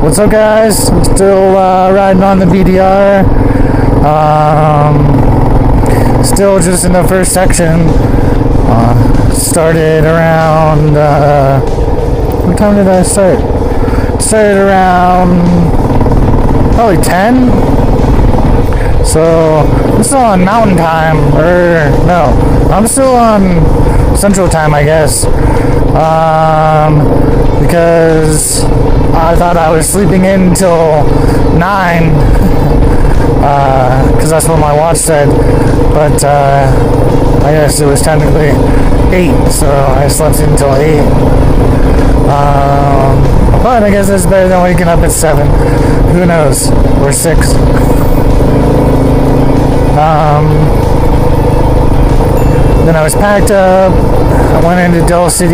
What's up, guys? Still riding on the BDR. Still just in the first section. Started around what time did I start? Started around probably 10. So I'm still on mountain time, or no, I'm still on central time, I guess, because I thought I was sleeping in till 9, because that's what my watch said, but I guess it was technically 8, so I slept until 8. But I guess it's better than waking up at 7. Who knows? Or 6. Then I was packed up. I went into Del City.